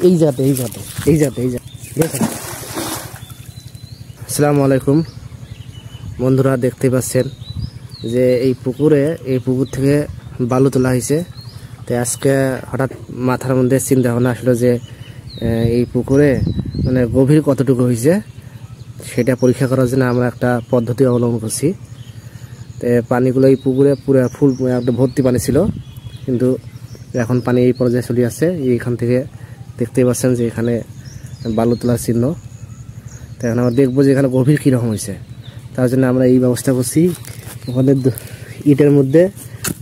এই জায়গাতে আসসালামু আলাইকুম বন্ধুরা, দেখতে পাচ্ছেন যে এই পুকুর থেকে বালু তোলা হয়েছে। তো আজকে হঠাৎ মাথার মধ্যে চিন্তা ভাবনা আসলো যে এই পুকুরে মানে গভীর কতটুকু হয়েছে সেটা পরীক্ষা করার জন্য আমরা একটা পদ্ধতি অবলম্বন করছি। তো পানিগুলো এই পুকুরে পুরো ফুল একটা ভর্তি পানি ছিল, কিন্তু এখন পানি এই পর্যায়ে চলে আসছে। এইখান থেকে দেখতে পাচ্ছেন যে এখানে বালু তোলার চিহ্ন। তো এখন আমরা দেখবো যে এখানে গভীর কীরকম হয়েছে। তার জন্য আমরা এই ব্যবস্থা করছি, ওখানে ইটের মধ্যে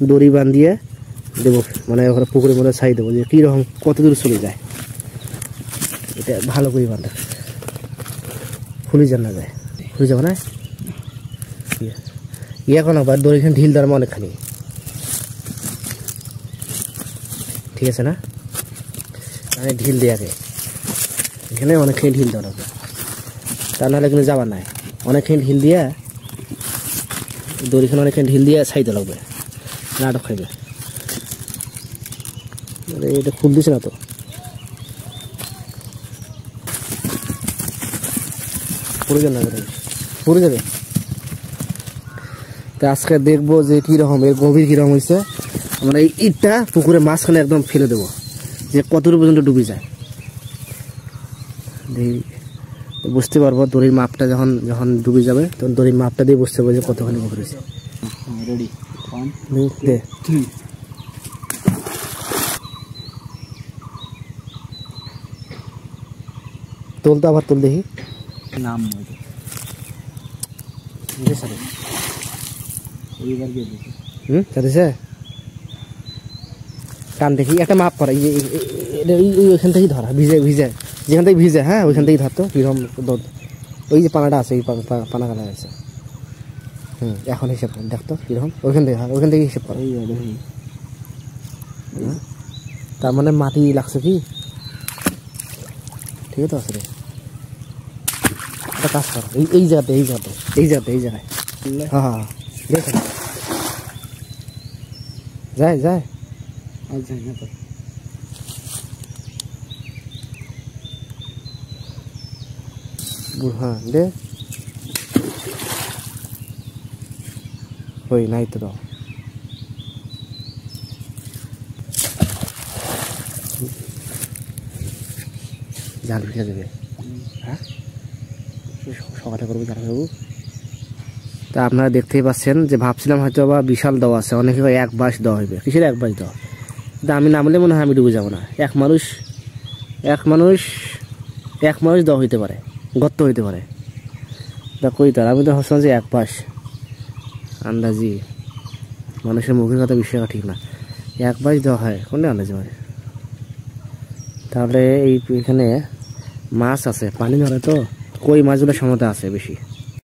দড়ি বাঁধিয়ে দেবো, মানে ওখানে পুকুরের মধ্যে ছাই দেবো যে কীরকম কত দূর চলে যায়। এটা ভালো করে বাঁধা, খুলে না যায়, খুলে যাবো না এখন আবার দড়িখানে ঢিল দেওয়ার অনেকখানি, ঠিক আছে না? মানে ঢিল দেওয়াকে এখানে অনেকখানি ঢিল দেওয়া লাগবে, তা নাহলে কিন্তু যাবার নাই। অনেকখানি ঢিল দিয়া দড়িখানে অনেকখানি ঢিল দিয়ে ছাই দেওয়া লাগবে, নাটক খাইবে। এটা খুল দিছে না তো, পড়ে যাবে। তা আজকে দেখবো যে কীরকম এর গভীর কীরকম হয়েছে। আমরা এই ইটটা পুকুরে মাঝখানে একদম ফেলে দেবো যে কতটুকু পর্যন্ত ডুবে যায়। বুঝতে পারবো দড়ির মাপটা যখন ডুবে যাবে তখন দড়ির মাপটা দিয়ে বুঝতে পারবো যে কতখানি গভীর হয়েছে। রেডি, দে তোল তো, আবার তোল দেখি নাম টান দেখি একটা মাপ করা, ওইখান থেকেই ধরা, ভিজে যেখান থেকে ভিজে, হ্যাঁ ওইখান থেকেই ধরতো। কিরকম ওই যে পানাটা আছে, এই পানা কাটা আছে। এখন হিসেব কর, দেখতো কিরকম ওইখান থেকে হিসেব কর। তার মানে মাটি লাগছে কি, ঠিক আছে তো আছে রে। একটা কাজ কর, এই জায়গায় হ্যাঁ যায় যায় না তো। হ্যাঁ দে ওই নাই তো জাল ভিজে দেবে। হ্যাঁ সকালে করবো, জাল করবো। তা আপনারা দেখতেই পাচ্ছেন যে ভাবছিলাম হয়তো বা বিশাল দেওয়া আছে, অনেকে এক বাঁশ দেওয়া হইবে। কিসের এক বাঁশ দেওয়া? কিন্তু আমি নামলে মনে হয় আমি ডুবে যাবো না। এক মানুষ দেওয়া হইতে পারে, গর্ত হইতে পারে। তা কই তার, আমি তো ভাবছিলাম যে এক বাঁশ, আন্দাজি মানুষের মুখের কথা বিশ্বাস ঠিক না। এক বাঁশ দেওয়া হয় কোনটা আন্দাজি মানে। তাহলে এখানে মাছ আছে, পানি ধরে তো, কই মাছগুলো সমতা আছে বেশি।